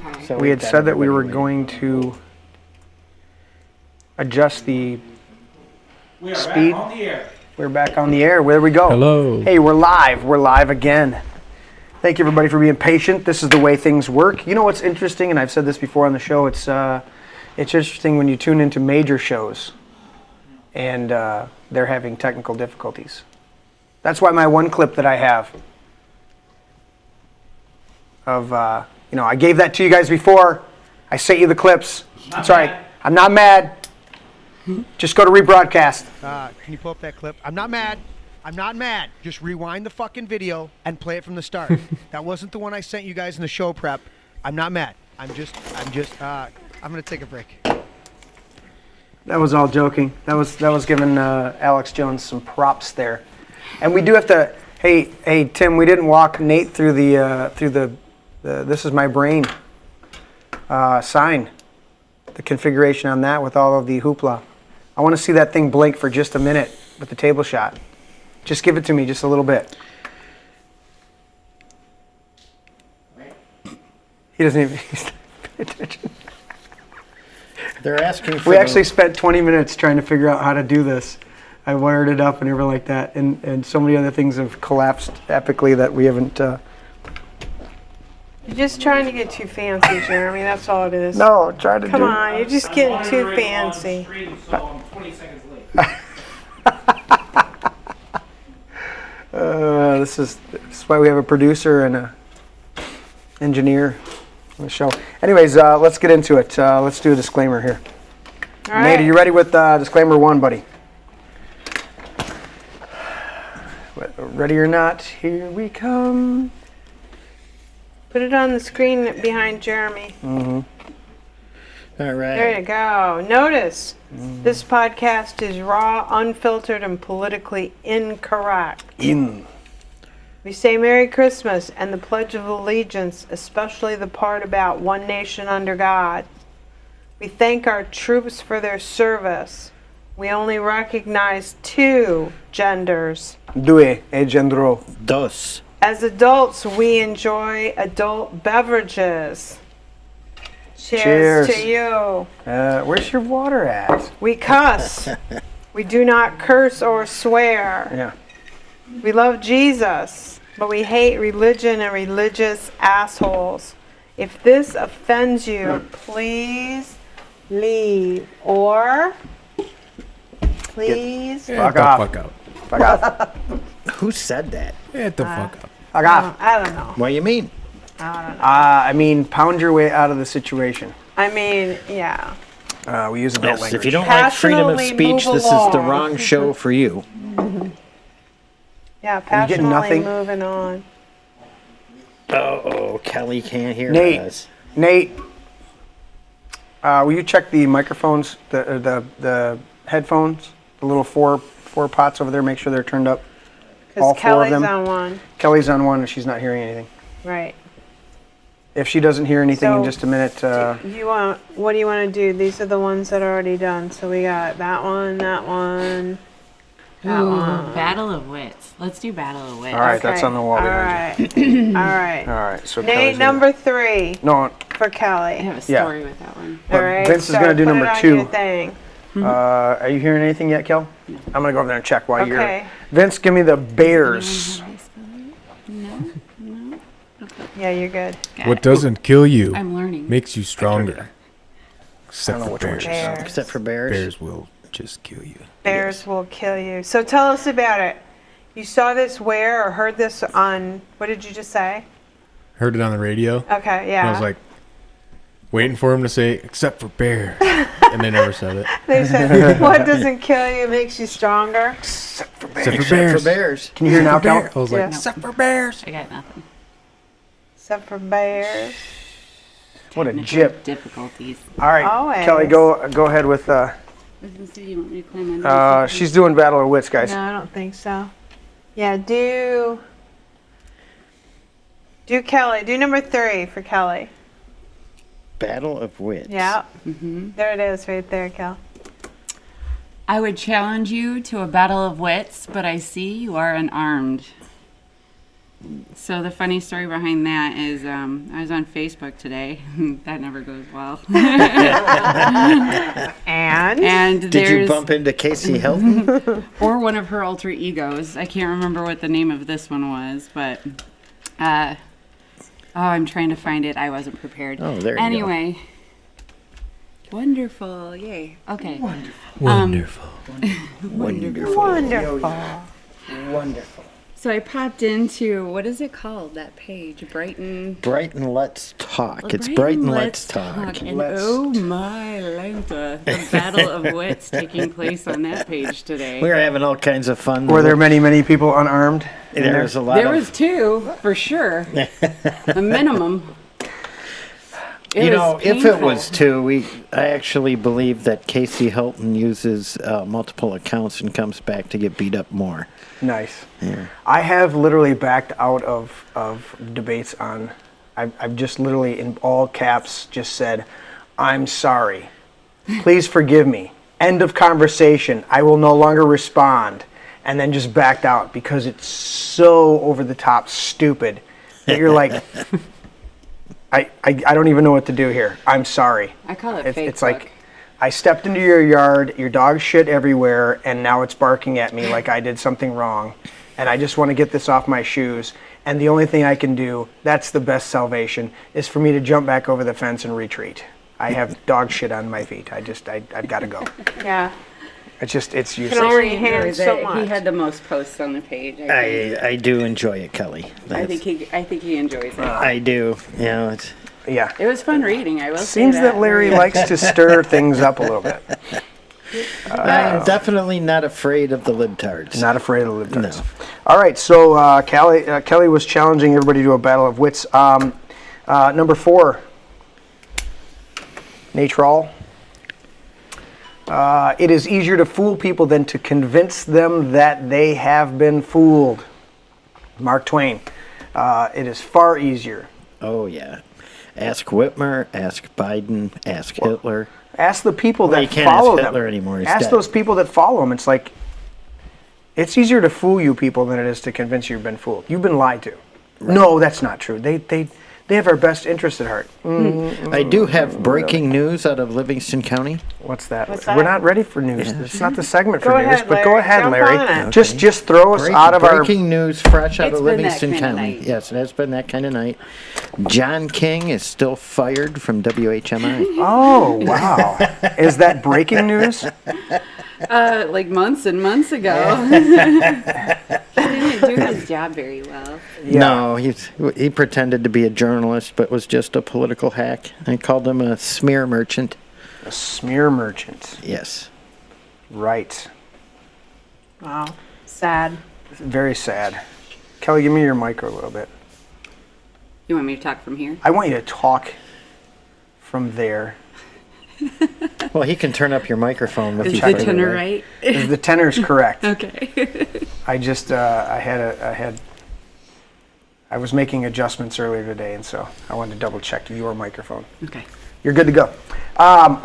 Okay. So We had got said that we were everybody going to adjust the We are speed. back on the air. We're back on the air. Where we go? Hello. Hey, we're live. We're live again. Thank you, everybody, for being patient. This is the way things work. You know what's interesting, and I've said this before on the show, it's interesting when you tune into major shows and they're having technical difficulties. That's why my one clip that I have of, I gave that to you guys before. I sent you the clips. That's right. I'm not mad. Just go to rebroadcast. Can you pull up that clip? I'm not mad. I'm not mad. Just rewind the fucking video and play it from the start. That wasn't the one I sent you guys in the show prep. I'm not mad. I'm gonna take a break. That was all joking. That was giving Alex Jones some props there. And we do have to. Hey, Tim. We didn't walk Nate through the This Is My Brain sign. The configuration on that with all of the hoopla. I want to see that thing blink for just a minute with the table shot. Just give it to me just a little bit. He doesn't even pay attention. They're asking for We actually spent 20 minutes trying to figure out how to do this. I wired it up and everything like that. And so many other things have collapsed epically that we haven't... You're just trying to get too fancy, Jeremy. That's all it is. No, try to Come do... on, you're just getting too fancy. So I'm 20 seconds late. This is why we have a producer and a engineer on the show. Anyways, let's get into it. Let's do a disclaimer here. All right. Nate, are you ready with disclaimer 1, buddy? Ready or not, here we come. Put it on the screen behind Jeremy. Mm-hmm. All right. There you go. Notice, this podcast is raw, unfiltered, and politically incorrect. We say Merry Christmas and the Pledge of Allegiance, especially the part about one nation under God. We thank our troops for their service. We only recognize 2 genders. Due e gendro. Dos. As adults, we enjoy adult beverages. Cheers to you. Where's your water at? We cuss. We do not curse or swear. Yeah. We love Jesus, but we hate religion and religious assholes. If this offends you, please leave. Or please Fuck the off. fuck out. Fuck off. Who said that? Get the fuck out. Fuck off. I don't know. What do you mean? I mean, pound your way out of the situation. I mean, yeah. We use adult Yes, language. if you don't like freedom of Passionately speech, move this is the along. wrong show for you. Yeah, getting passionately nothing? moving on. Oh, Kelly can't hear Nate. us. Nate, will you check the microphones, the headphones, the little four pots over there? Make sure they're turned up. All Because 4 of Kelly's them. on one. Kelly's on one and she's not hearing anything. Right. If she doesn't hear anything in So, just a minute, What do you want to do? These are the ones that are already done. So we got that one, that one, that Ooh, one. Battle of Wits. Let's do Battle of Wits. all right, that's Okay. on the wall All behind right. All right. you. All right, so Nate, Kelly's number 3 No, for I Kelly. have a Yeah. story with that one. but All right. Vince is so going to do put number it on 2. your thing. Are you hearing anything yet, Kel? I'm going to go over there and check while you're... Okay. Vince, give me the Bears. No? Yeah, you're good. Got What it. doesn't kill you I'm learning. makes you stronger. Except I don't know for which one bears. she said. Except for bears. Bears will just kill you. Bears will kill you. So tell us about it. You saw this where or heard this on, what did you just say? Heard it on the radio. Okay, yeah. And I was like, waiting for him to say, except for bears. And they never said it. They said, what doesn't kill you makes you stronger. Except for Except bears. for bears. Can you hear now, Kel? I was like, Yeah. except for bears. I got nothing. Except for bears. What a Technical jip. difficulties. All right, Always. Kelly, go ahead with... I was gonna say, you want me to play my she's doing Battle of Wits, guys. No, I don't think so. Yeah, do Kelly. Do number 3 for Kelly. Battle of Wits. Yeah. There it is right there, Kel. I would challenge you to a battle of wits, but I see you are unarmed. So the funny story behind that is I was on Facebook today. That never goes well. And Did there's you bump into Casey Hilton? or one of her alter egos. I can't remember what the name of this one was, but I'm trying to find it. I wasn't prepared. Oh, there you go. Anyway. Wonderful. Yay. Okay. Wonderful. Wonderful. So I popped into, what is it called, that page? Brighton Let's Talk. It's Brighton Let's Talk. And oh my Lanta, the battle of wits taking place on that page today. We were having all kinds of fun. Were there many, many people unarmed? There was a lot There of... was two, for sure. The minimum. You know, if it painful. was two, I actually believe that Casey Hilton uses multiple accounts and comes back to get beat up more. Nice. Yeah. I have literally backed out of debates on. I've just literally in all caps just said, "I'm sorry. Please forgive me. End of conversation. I will no longer respond." And then just backed out because it's so over the top stupid that you're like, I don't even know what to do here. I'm sorry. I call it It's Facebook. like, I stepped into your yard, your dog shit everywhere, and now it's barking at me like I did something wrong. And I just want to get this off my shoes. And the only thing I can do, that's the best salvation, is for me to jump back over the fence and retreat. I have dog shit on my feet. I've got to go. Yeah. It's useless. Can only He hand enjoys so it. much. He had the most posts on the page. I I do enjoy it, Kelly. think he enjoys it. I do. You know, it's... Yeah. It was fun reading. I will say Seems that Larry likes to stir things up a little bit. I'm definitely not afraid of the libtards. Not afraid of the libtards. All right, so Kelly was challenging everybody to a battle of wits. Number 4, Natrol. It is easier to fool people than to convince them that they have been fooled. Mark Twain. It is far easier. Oh, yeah. Ask Whitmer, ask Biden, ask Hitler. Ask the people Well, that you can't follow ask them. Hitler anymore. He's Ask dead. those people that follow him. It's like, it's easier to fool you people than it is to convince you've been fooled. You've been lied to. Right. No, that's not true. They have our best interest at heart. I do have breaking news out of Livingston County. What's that? What's that? We're not ready for news. Yeah. It's not the segment Go for news, ahead, but go Larry. ahead, Jump Larry. on it. Just throw us out of our... Breaking news fresh out It's of been that Livingston kind of County. night. Yes, it has been that kind of night. John King is still fired from WHMI. Oh, wow. Is that breaking news? like months and months ago. He didn't do his job very well. Yeah. No, he pretended to be a journalist, but was just a political hack. I called him a smear merchant. A smear merchant. Yes. Right. Wow. Sad. Very sad. Kelly, give me your mic a little bit. You want me to talk from here? I want you to talk from there. Well, he can turn up your microphone with Is you. the further tenor away. right? The tenor is correct. Okay. I just, I was making adjustments earlier today, and so I wanted to double check your microphone. Okay. You're good to go.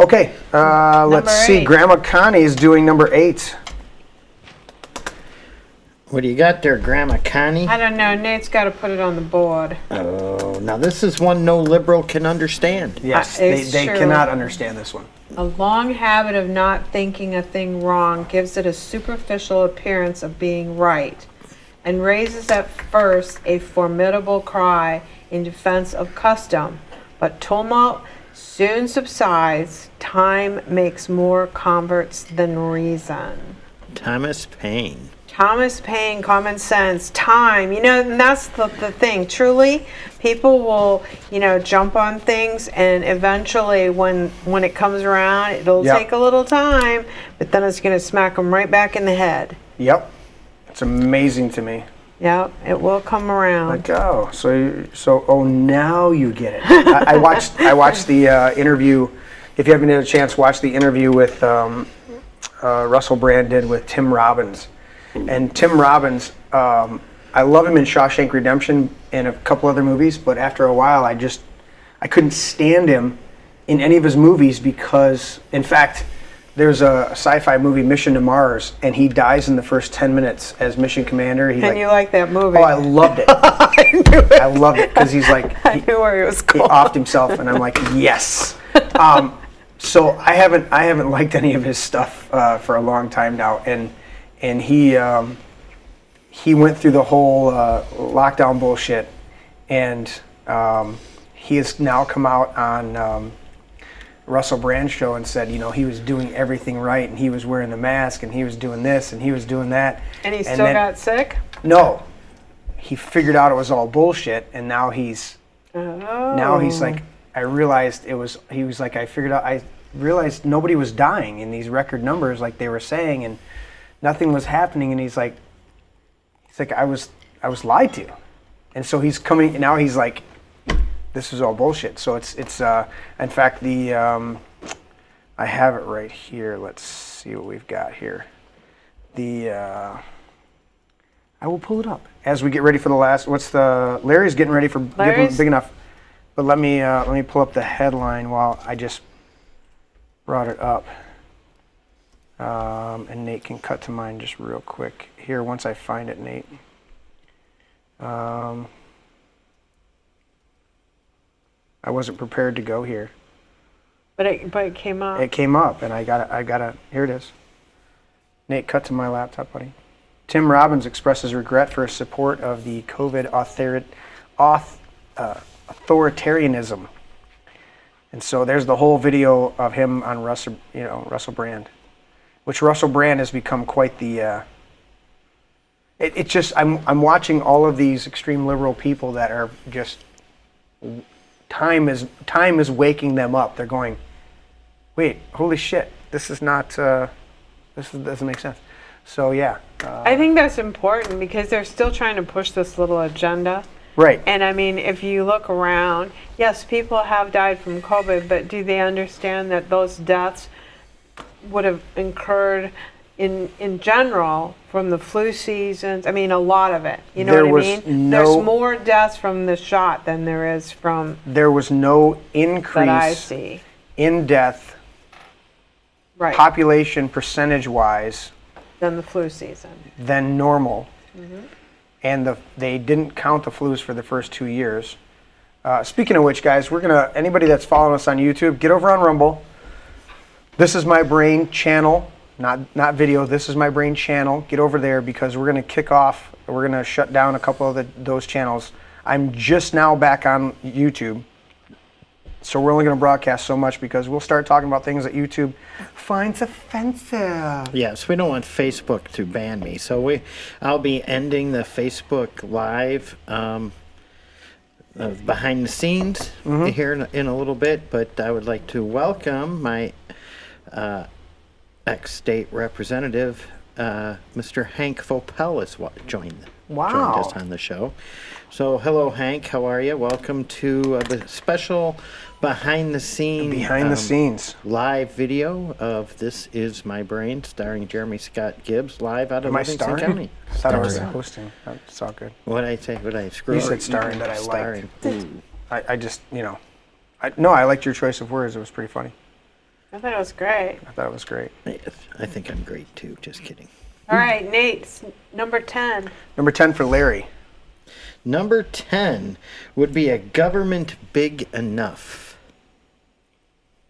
Okay, let's see. 8. Grandma Connie is doing number 8. What do you got there, Grandma Connie? I don't know. Nate's got to put it on the board. Oh, now this is one no liberal can understand. Yes, It's they true. cannot understand this one. A long habit of not thinking a thing wrong gives it a superficial appearance of being right and raises at first a formidable cry in defense of custom. But tumult soon subsides. Time makes more converts than reason. Thomas Paine. Thomas Paine, common sense, time, and that's the thing. Truly, people will, jump on things, and eventually when it comes around, it'll Yep. take a little time, but then it's going to smack them right back in the head. Yep. It's amazing to me. Yep, it will come around. Like, oh, now you get it. I watched the interview. If you haven't had a chance, watch the interview with Russell Brand did with Tim Robbins. And Tim Robbins, I love him in Shawshank Redemption and a couple other movies, but after a while I couldn't stand him in any of his movies because, in fact, there's a sci-fi movie, Mission to Mars, and he dies in the first 10 minutes as mission commander. He And you like that movie? oh, I loved it. I loved it because he's like, I knew where it was he going. offed himself, and I'm like, yes. So I haven't liked any of his stuff for a long time now, and he went through the whole lockdown bullshit, and he has now come out on Russell Brand's show and said, he was doing everything right, and he was wearing the mask, and he was doing this, and he was doing that. And he still got sick? No, he figured out it was all bullshit, and now he's like, I realized it was. He was like, I realized nobody was dying in these record numbers like they were saying, and nothing was happening, and he's like, I was lied to, and so he's coming now. He's like, this is all bullshit. So it's in fact I have it right here. Let's see what we've got here. I will pull it up as we get ready for the last. Larry's getting ready for Big Enough, but let me pull up the headline while I just brought it up, and Nate can cut to mine just real quick here once I find it, Nate. I wasn't prepared to go here. But it came up. It came up, and I gotta. Here it is. Nate, cut to my laptop, buddy. Tim Robbins expresses regret for his support of the COVID authoritarianism. And so there's the whole video of him on Russell Brand, which Russell Brand has become quite the. It's just I'm watching all of these extreme liberal people that are just. Time is waking them up. They're going, wait, holy shit, this is not. Doesn't make sense. So yeah. I think that's important because they're still trying to push this little agenda. Right. And I mean, if you look around, yes, people have died from COVID, but do they understand that those deaths would have incurred in general from the flu seasons? I mean, a lot of it. You know what I mean? There's more deaths from the shot than there is from. There was no that I increase see. in death, Right. population percentage-wise, Than the flu season. than normal. And they didn't count the flus for the first 2 years. Speaking of which, guys, anybody that's following us on YouTube, get over on Rumble. This is My Brain channel, not video. This is My Brain channel. Get over there because we're going to kick off. We're going to shut down a couple of those channels. I'm just now back on YouTube. So we're only going to broadcast so much because we'll start talking about things that YouTube finds offensive. Yes, we don't want Facebook to ban me. So I'll be ending the Facebook Live behind the scenes here in a little bit. But I would like to welcome my ex-state representative, Mr. Hank Vopel, has joined us on the show. So hello, Hank. How are you? Welcome to the special behind the scenes live video of This Is My Brain, starring Jeremy Scott Gibbs, live out of Livingston County. I thought I was hosting. That's all good. What did I say? What did I screw You up? said starring that I Starring. liked. I just, I liked your choice of words. It was pretty funny. I thought it was great. I thought it was great. I think I'm great too. Just kidding. All right, Nate, number 10. Number 10 for Larry. Number 10 would be a government big enough.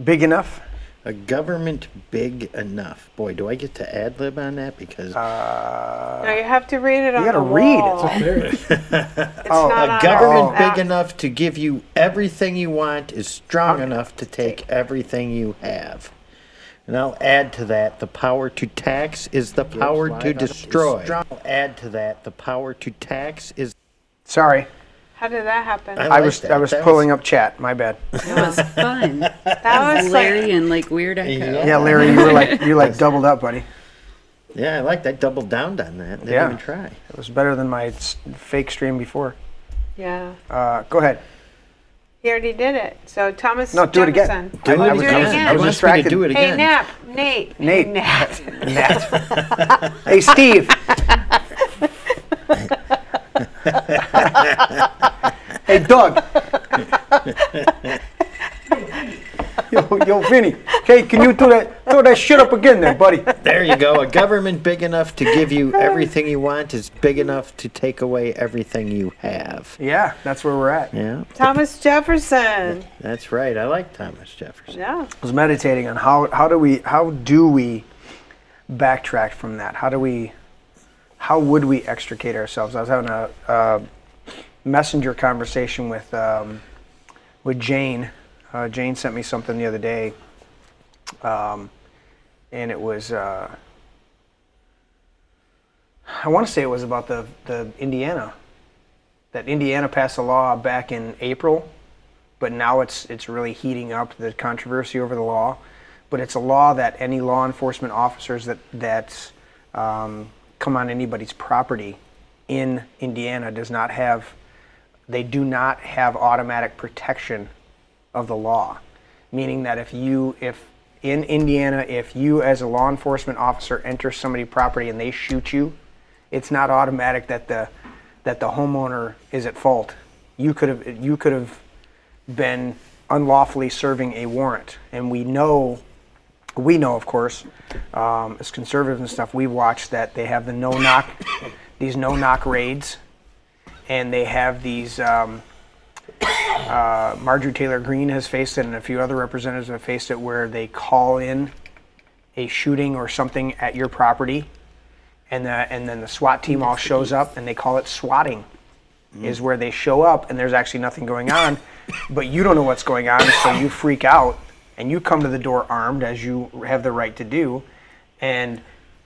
Big enough? A government big enough. Boy, do I get to ad-lib on that? Because No, you have to read it on you the gotta read wall. it. It's not a on government our big app. enough to give you everything you want is strong enough to take everything you have. And I'll add to that, the power to tax is the power to destroy. I'll add to that, the power to tax is... Sorry. How did that happen? I was pulling up chat. My bad. That was fun. That was Larry and like weird echo. Yeah, Larry, you like doubled up, buddy. Yeah, I like that. Doubled down on that. Didn't even try. It was better than my fake stream before. Yeah. Go ahead. He already did it. So Thomas No, do it again. Jefferson. Do it I was again. distracted. Do it Hey, again. Nate. Nate. Nat. Hey, Steve. Hey, Doug. Yo, Vinny. Okay, can you throw that shit up again there, buddy? There you go. A government big enough to give you everything you want is big enough to take away everything you have. Yeah, that's where we're at. Yeah. Thomas Jefferson. That's right. I like Thomas Jefferson. Yeah. I was meditating on how do we backtrack from that? How would we extricate ourselves? I was having a messenger conversation with Jane. Jane sent me something the other day, and it was I want to say it was about the Indiana. That Indiana passed a law back in April, but now it's really heating up, the controversy over the law. But it's a law that any law enforcement officers that come on anybody's property in Indiana they do not have automatic protection of the law. Meaning that if in Indiana, if you as a law enforcement officer enter somebody's property and they shoot you, it's not automatic that the homeowner is at fault. You could have been unlawfully serving a warrant, and we know, of course, as conservatives and stuff, we've watched that they have the these no-knock raids, and they have these, Marjorie Taylor Greene has faced it, and a few other representatives have faced it, where they call in a shooting or something at your property, and then the SWAT team all shows up, and they call it swatting, is where they show up, and there's actually nothing going on, but you don't know what's going on, so you freak out. And you come to the door armed, as you have the right to do, and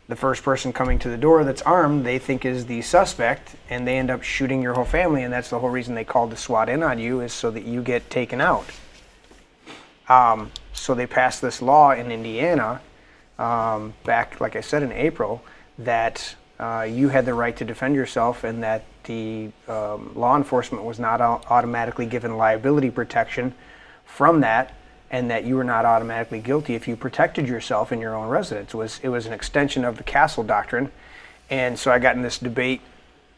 the first person coming to the door that's armed, they think is the suspect, and they end up shooting your whole family, and that's the whole reason they called the SWAT in on you, is so that you get taken out. So they passed this law in Indiana, back, like I said, in April, that you had the right to defend yourself, and that the law enforcement was not automatically given liability protection from that, and that you were not automatically guilty if you protected yourself in your own residence. It was an extension of the Castle Doctrine. And so I got in this debate,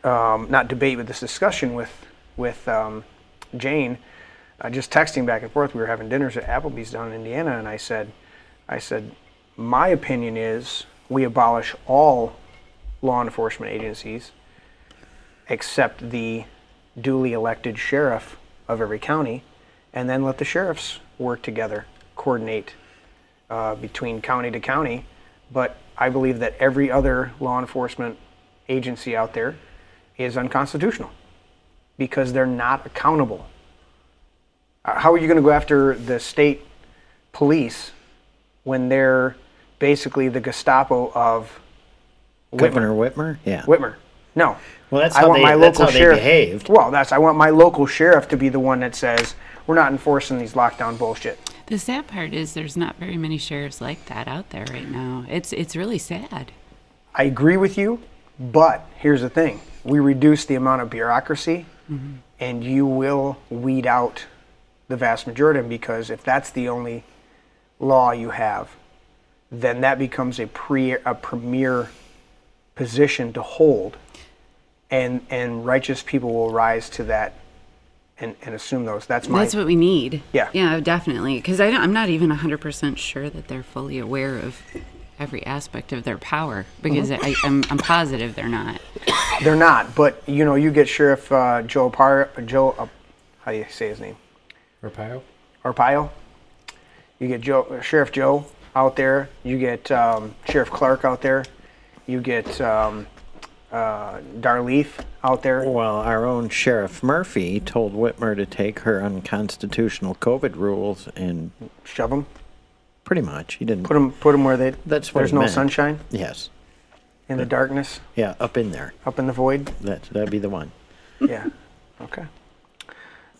not debate, but this discussion with Jane, just texting back and forth. We were having dinners at Applebee's down in Indiana, and I said, my opinion is we abolish all law enforcement agencies except the duly elected sheriff of every county, and then let the sheriffs work together, coordinate between county to county. But I believe that every other law enforcement agency out there is unconstitutional because they're not accountable. How are you going to go after the state police when they're basically the Gestapo of Governor Whitmer? Yeah. Whitmer. No. Well, that's how they behaved. Well, I want my local sheriff to be the one that says, we're not enforcing these lockdown bullshit. The sad part is there's not very many sheriffs like that out there right now. It's really sad. I agree with you, but here's the thing. We reduce the amount of bureaucracy, and you will weed out the vast majority of them, because if that's the only law you have, then that becomes a premier position to hold, and righteous people will rise to that and assume those. That's what we need. Yeah, definitely. Because I'm not even 100% sure that they're fully aware of every aspect of their power, because I'm positive they're not. They're not, but you get Sheriff Joe, how do you say his name? Arpaio. You get Sheriff Joe out there. You get Sheriff Clark out there. You get Darleaf out there. Well, our own Sheriff Murphy told Whitmer to take her unconstitutional COVID rules and shove them. Pretty much, he didn't put them where there's no sunshine. Yes. In the darkness. Yeah, up in there. Up in the void. That'd be the one. Yeah. Okay.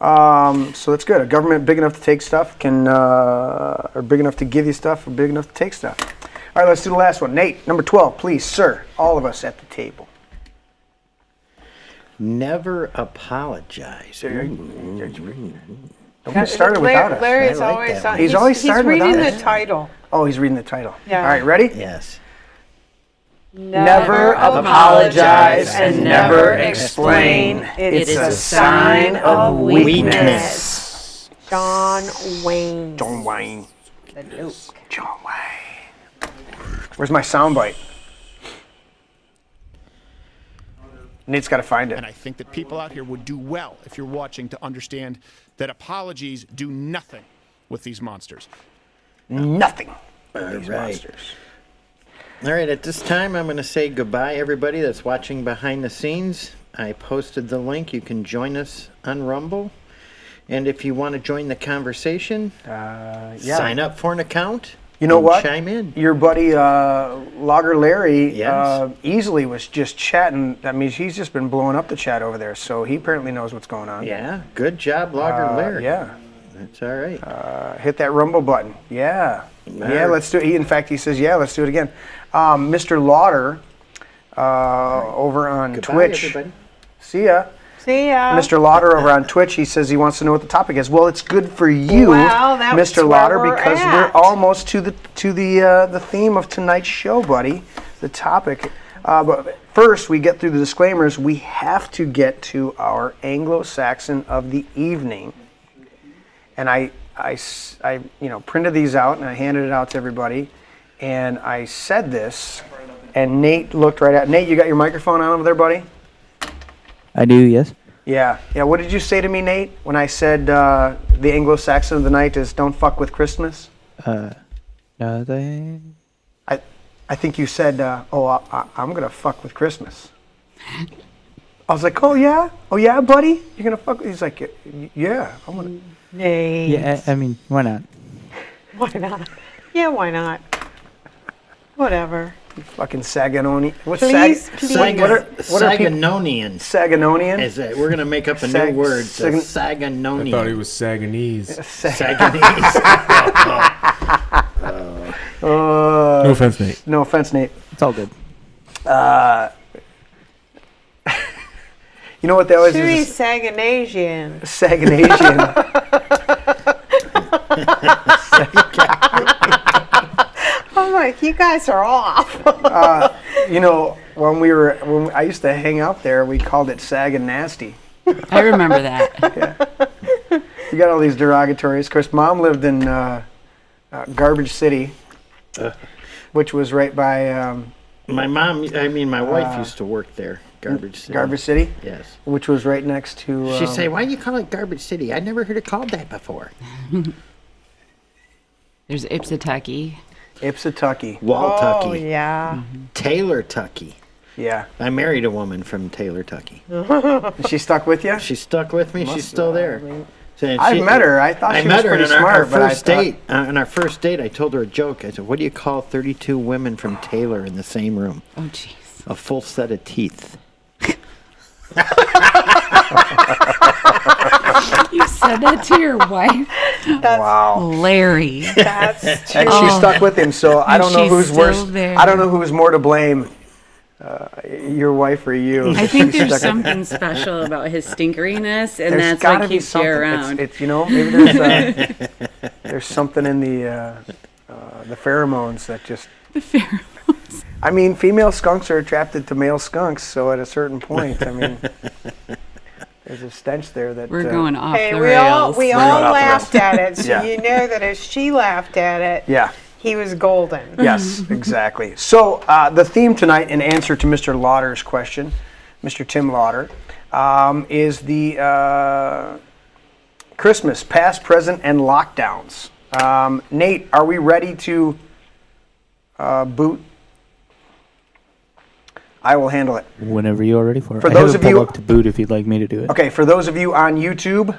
So that's good. A government big enough to take stuff or big enough to give you stuff, or big enough to take stuff. All right, let's do the last one. Nate, number 12, please, sir. All of us at the table. Never apologize. Don't get started without us. Larry's always on. He's always starting without us. He's reading the title. Oh, he's reading the title. Yeah. All right, ready? Yes. Never apologize and never explain. It's a sign of weakness. John Wayne. John Wayne. The Duke. John Wayne. Where's my soundbite? Nate's got to find it. And I think that people out here would do well, if you're watching, to understand that apologies do nothing with these monsters. Nothing. All right. All right, at this time, I'm going to say goodbye, everybody that's watching behind the scenes. I posted the link. You can join us on Rumble. And if you want to join the conversation, sign up for an account. You know what? Chime in. Your buddy Logger Larry Yes. easily was just chatting. That means he's just been blowing up the chat over there. So he apparently knows what's going on. Yeah, good job, Logger Larry. Yeah. That's all right. Hit that Rumble button. Yeah. Yeah, let's do it. In fact, he says, yeah, let's do it again. Mr. Lauder over on Goodbye, Twitch. everybody. See ya. See ya. Mr. Lauder over on Twitch, he says he wants to know what the topic is. Well, it's good for you, Well, that's Mr. where Lauder, we're because at. we're almost to the theme of tonight's show, buddy. The topic. But first, we get through the disclaimers. We have to get to our Anglo-Saxon of the evening, and I printed these out and I handed it out to everybody, and I said this, and Nate looked right at Nate. You got your microphone on over there, buddy? I do, yes. Yeah. What did you say to me, Nate, when I said the Anglo-Saxon of the night is "Don't fuck with Christmas"? Nothing. I think you said, I'm gonna fuck with Christmas. I was like, oh yeah, buddy, you're gonna fuck. He's like, yeah, I'm gonna. Nate. Yeah, I mean, why not? Why not? Yeah, why not? Whatever. Fucking Saganonian. What's Please, Sag? please. What are Saganonian. Saganonian? Is it? We're going to make up a new word. Saganonian. I thought he was Saganese. Saganese. No offense, Nate. No offense, Nate. It's all good. You know what they always Should be is? Saganasian. Saganasian. I'm like, you guys are off. When I used to hang out there, we called it Sag and Nasty. I remember that. You got all these derogatories. Of course, Mom lived in Garbage City, which was right by my wife used to work there. Garbage City. Garbage City? Yes. Which was right next to... She'd say, why do you call it Garbage City? I'd never heard it called that before. There's Ipsitucky. Ipsitucky. Waltucky. Oh, yeah. Taylor-Tucky. Yeah. I married a woman from Taylor-Tucky. Is she stuck with you? She stuck with me. She's still there. I met her. I thought she was pretty smart. On our first date, I told her a joke. I said, what do you call 32 women from Taylor in the same room? Oh, jeez. A full set of teeth. You said that to your wife? Wow. Larry. That's too... And she stuck with him, so I don't know she's who's worse. still there. I don't know who's more to blame, your wife or you. I think She there's stuck- something special about his stinkeriness, and There's that's gotta what be keeps you something. around. It's maybe there's there's something in the pheromones that just. The pheromones. I mean, female skunks are attracted to male skunks, so at a certain point, I mean, there's a stench there that. We're going off Hey, the we rails. all going off the laughed at it, so Yeah. you know that as she laughed at it, Yeah. he was golden. Yes, exactly. So the theme tonight, in answer to Mr. Lauder's question, Mr. Tim Lauder, is the Christmas, past, present, and lockdowns. Nate, are we ready to boot? I will handle it. Whenever you're ready for it. For I those have of a you- pull-up to boot if you'd like me to do it. Okay, for those of you on YouTube,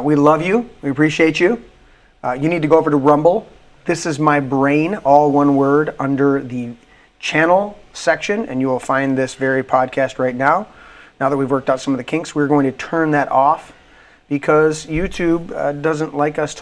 we love you. We appreciate you. You need to go over to Rumble. This is my brain, all one word, under the channel section, and you will find this very podcast right now. Now that we've worked out some of the kinks, we're going to turn that off because YouTube doesn't like us